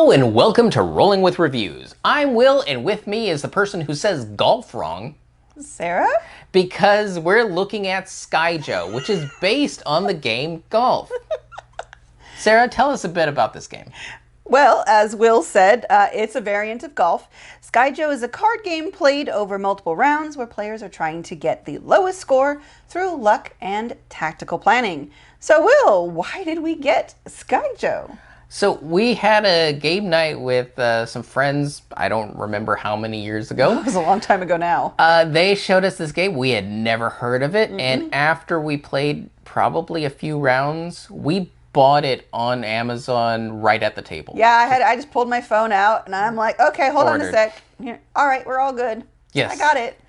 Hello and welcome to Rolling with Reviews. I'm Will, and with me is the person who says golf wrong, Sarah? because we're looking at Skyjo, which is based on the game golf. Sarah, tell us a bit about this game. Well, as Will said, it's a variant of golf. Skyjo is a card game played over multiple rounds where players are trying to get the lowest score through luck and tactical planning. So, Will, why did we get Skyjo? So we had a game night with some friends, I don't remember how many years ago. It was a long time ago now. They showed us this game. We had never heard of it. And after we played probably a few rounds, we bought it on Amazon right at the table. Yeah, I just pulled my phone out and I'm like, okay, hold on a sec. Here. All right, we're all good. Yes. I got it.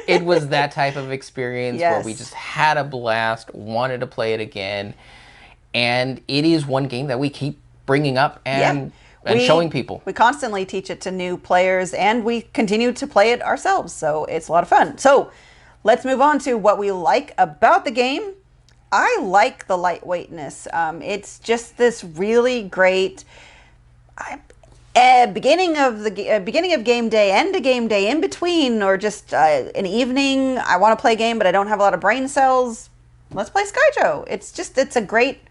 It was that type of experience where we Yes. just had a blast, wanted to play it again. And it is one game that we keep bringing up and showing people. We constantly teach it to new players and we continue to play it ourselves. So it's a lot of fun. So let's move on to what we like about the game. I like the lightweightness. It's just this really great beginning of game day, end of game day, in between, or just an evening. I want to play a game, but I don't have a lot of brain cells. Let's play Skyjo. It's a great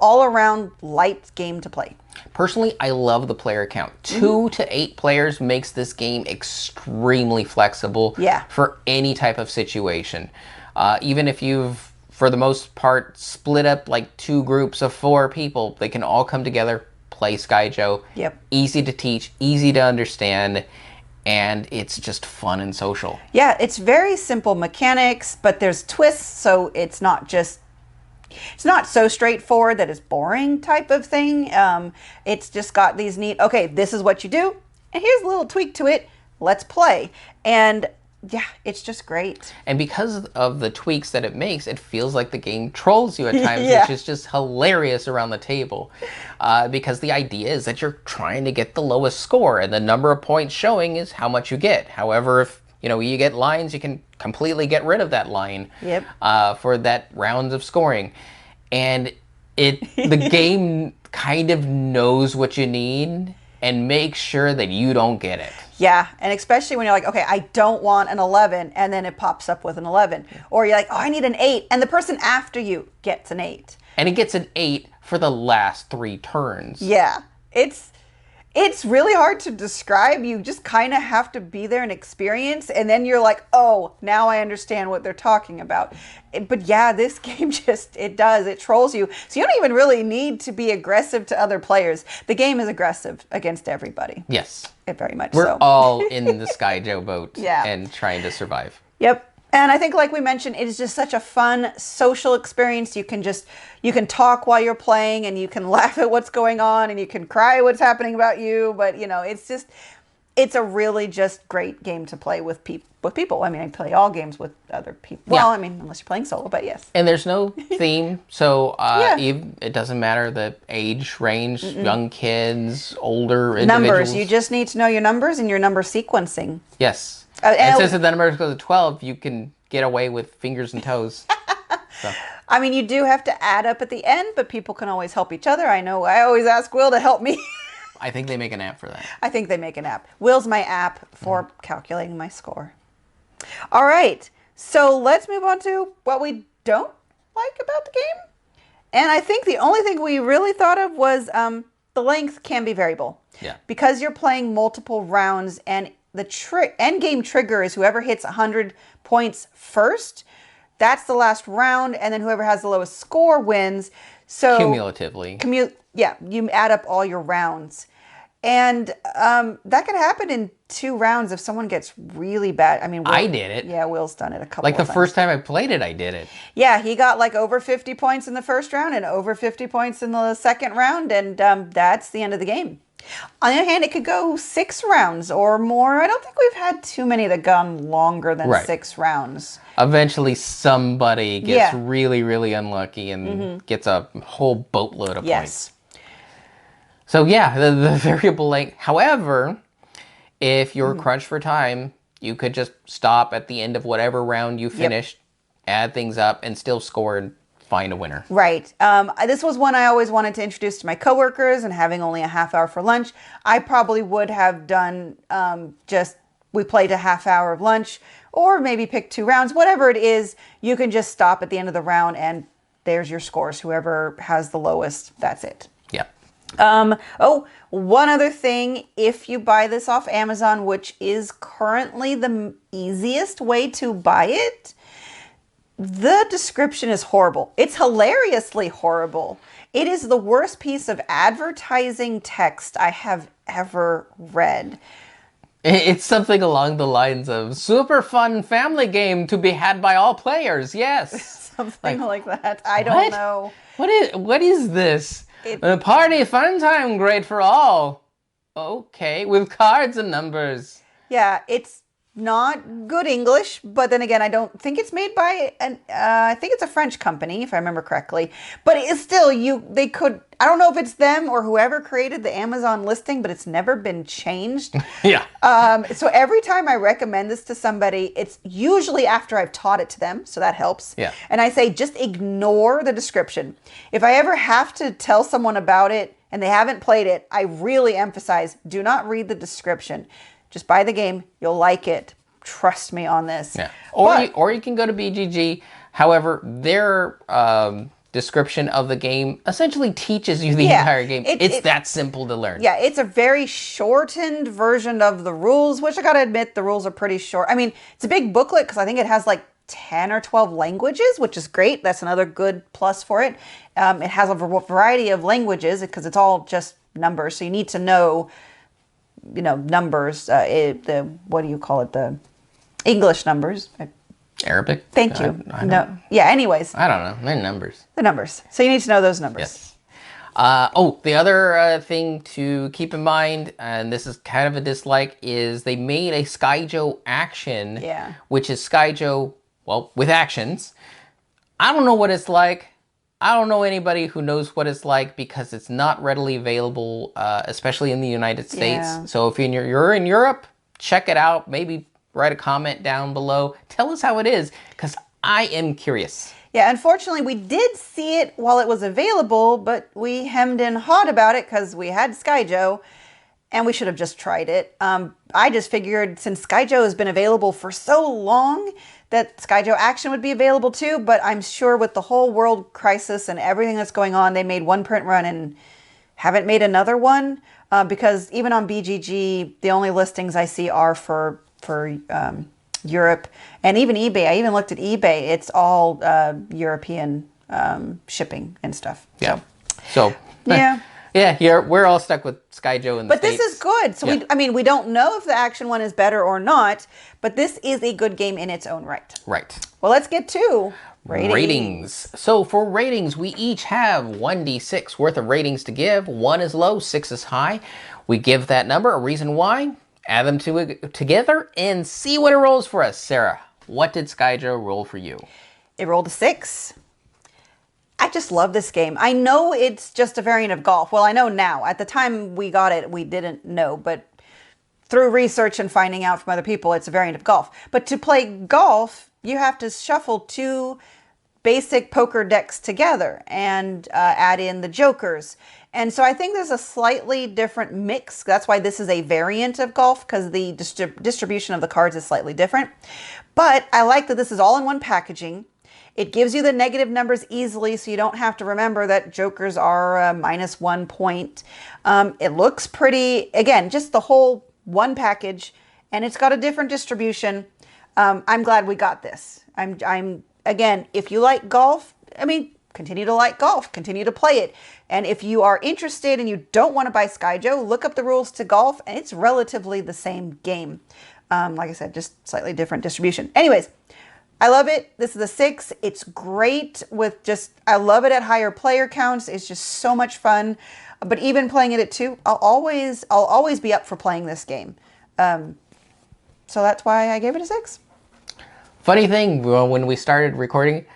all-around light game to play. Personally, I love the player count. 2 to 8 players makes this game extremely flexible for any type of situation. Even if you've, for the most part, split up like 2 groups of 4 people, they can all come together, play Skyjo. Yep. Easy to teach, easy to understand, and it's just fun and social. Yeah, it's very simple mechanics, but there's twists, so it's not so straightforward that it's boring type of thing. It's just got these neat, okay, this is what you do, and here's a little tweak to it. Let's play. And yeah, it's just great. And because of the tweaks that it makes, it feels like the game trolls you at times, which is just hilarious around the table. Because the idea is that you're trying to get the lowest score, and the number of points showing is how much you get. However, if you get lines, you can completely get rid of that line for that round of scoring. And the game kind of knows what you need and makes sure that you don't get it. Yeah, and especially when you're like, okay, I don't want an 11, and then it pops up with an 11. Or you're like, oh, I need an 8, and the person after you gets an 8. And it gets an 8 for the last 3 turns. Yeah, it's really hard to describe. You just kind of have to be there and experience, and then you're like, oh, now I understand what they're talking about. But yeah, this game it trolls you. So you don't even really need to be aggressive to other players. The game is aggressive against everybody. Yes. Very much We're so. all in the Skyjo boat and trying to survive. Yep. And I think, like we mentioned, it is just such a fun social experience. You can talk while you're playing, and you can laugh at what's going on, and you can cry what's happening about you. But it's a really just great game to play with people. I mean, I play all games with other people. Well, I mean, unless you're playing solo, but yes. And there's no theme, so it doesn't matter the age range, young kids, older individuals. Numbers. You just need to know your numbers and your number sequencing. Yes. And since the number goes to 12, you can get away with fingers and toes. So. I mean, you do have to add up at the end, but people can always help each other. I know I always ask Will to help me. I think they make an app for that. I think they make an app. Will's my app for calculating my score. All right. So let's move on to what we don't like about the game. And I think the only thing we really thought of was the length can be variable. Yeah. Because you're playing multiple rounds, and the end game trigger is whoever hits 100 points first. That's the last round, and then whoever has the lowest score wins. So cumulatively. You add up all your rounds. And that could happen in 2 rounds if someone gets really bad. I mean, I did it. Yeah, Will's done it a couple of times. Like the first time I played it, I did it. Yeah, he got like over 50 points in the first round and over 50 points in the second round, and that's the end of the game. On the other hand, it could go 6 rounds or more. I don't think we've had too many that gone longer than 6 rounds. Eventually, somebody gets really, really unlucky and gets a whole boatload of points. So yeah, the variable length. However, if you're crunched for time, you could just stop at the end of whatever round you finished, add things up, and still score find a winner. Right. This was one I always wanted to introduce to my coworkers, and having only a half hour for lunch, I probably would have done we played a half hour of lunch, or maybe pick 2 rounds, whatever it is. You can just stop at the end of the round and there's your scores. Whoever has the lowest, that's it. Yeah. One other thing, if you buy this off Amazon, which is currently the easiest way to buy it, the description is horrible. It's hilariously horrible. It is the worst piece of advertising text I have ever read. It's something along the lines of super fun family game to be had by all players. Yes. Something like that. I don't know. What is this? A party fun time, great for all. Okay, with cards and numbers. Yeah, it's not good English, but then again, I don't think it's made by I think it's a French company, if I remember correctly. But it's still, they could, I don't know if it's them or whoever created the Amazon listing, but it's never been changed. Yeah. So every time I recommend this to somebody, it's usually after I've taught it to them, so that helps. Yeah. And I say, just ignore the description. If I ever have to tell someone about it and they haven't played it, I really emphasize, do not read the description. Just buy the game. You'll like it. Trust me on this. Yeah. Or you can go to BGG. However, their description of the game essentially teaches you the entire game. It's that simple to learn. Yeah, it's a very shortened version of the rules, which I gotta admit, the rules are pretty short. I mean, it's a big booklet because I think it has like 10 or 12 languages, which is great. That's another good plus for it. It has a variety of languages because it's all just numbers. So you need to know numbers, what do you call it? The English numbers. Arabic? Thank you. No. Yeah, anyways. I don't know. They're numbers. The numbers. So you need to know those numbers. Yes. The other thing to keep in mind, and this is kind of a dislike, is they made a Skyjo action, which is Skyjo, well, with actions. I don't know what it's like. I don't know anybody who knows what it's like because it's not readily available, especially in the United States. Yeah. So if you're in Europe, check it out. Maybe write a comment down below. Tell us how it is, because I am curious. Yeah, unfortunately, we did see it while it was available, but we hemmed and hawed about it because we had Skyjo, and we should have just tried it. I just figured since Skyjo has been available for so long that Skyjo Action would be available too, but I'm sure with the whole world crisis and everything that's going on, they made one print run and haven't made another one, because even on BGG, the only listings I see are for Europe, and even eBay. I even looked at eBay. It's all European shipping and stuff. Yeah. So yeah. Yeah, we're all stuck with Skyjo in the States. But this is good. So we don't know if the action one is better or not, but this is a good game in its own right. Right. Well, let's get to ratings. So for ratings, we each have 1d6 worth of ratings to give. 1 is low, 6 is high. We give that number a reason why, add them together, and see what it rolls for us. Sarah, what did Skyjo roll for you? It rolled a 6. I just love this game. I know it's just a variant of golf. Well, I know now. At the time we got it, we didn't know. But through research and finding out from other people, it's a variant of golf. But to play golf, you have to shuffle 2 basic poker decks together and add in the jokers. And so I think there's a slightly different mix. That's why this is a variant of golf, because the distribution of the cards is slightly different. But I like that this is all in one packaging. It gives you the negative numbers easily, so you don't have to remember that jokers are -1 point. It looks pretty, again, just the whole one package, and it's got a different distribution. I'm glad we got this. I'm again, if you like golf, continue to like golf, continue to play it. And if you are interested and you don't want to buy Skyjo, look up the rules to golf, and it's relatively the same game. Like I said, just slightly different distribution. Anyways, I love it. This is a 6. It's great with I love it at higher player counts. It's just so much fun. But even playing it at 2, I'll always be up for playing this game. So that's why I gave it a 6. Funny thing, when we started recording,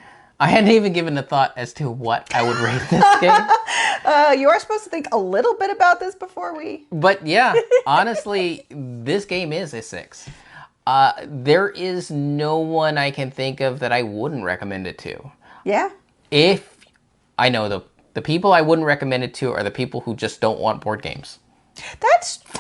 I hadn't even given a thought as to what I would rate this game. You are supposed to think a little bit about this before we... But yeah, honestly, this game is a 6. There is no one I can think of that I wouldn't recommend it to. Yeah. If I know the people I wouldn't recommend it to are the people who just don't want board games.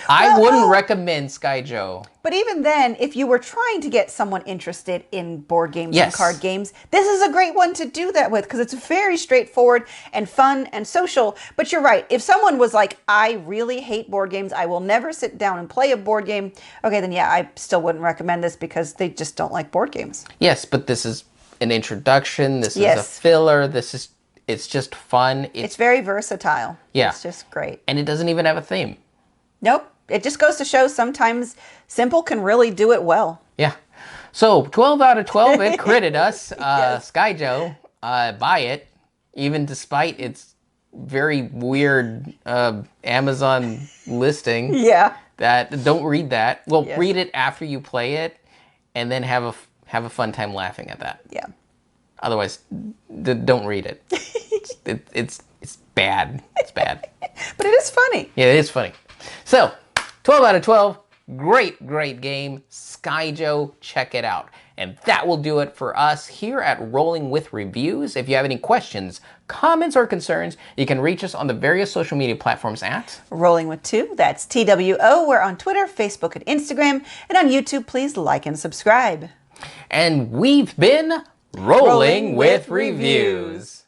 I wouldn't recommend Skyjo. But even then, if you were trying to get someone interested in board games and card games, this is a great one to do that with because it's very straightforward and fun and social. But you're right. If someone was like, I really hate board games, I will never sit down and play a board game. Okay, then yeah, I still wouldn't recommend this because they just don't like board games. Yes, but this is an introduction. This is a filler. It's just fun. It's very versatile. Yeah. It's just great. And it doesn't even have a theme. Nope. It just goes to show sometimes simple can really do it well. Yeah. So 12 out of 12, it critted us. Skyjo, buy it, even despite its very weird Amazon listing. Yeah. Don't read that. Well, read it after you play it, and then have a fun time laughing at that. Yeah. Otherwise, don't read it. It's bad. It's bad. But it is funny. Yeah, it is funny. So, 12 out of 12. Great, great game. Skyjo, check it out. And that will do it for us here at Rolling With Reviews. If you have any questions, comments, or concerns, you can reach us on the various social media platforms at Rolling With Two. That's TWO. We're on Twitter, Facebook, and Instagram. And on YouTube, please like and subscribe. And we've been Rolling with Reviews.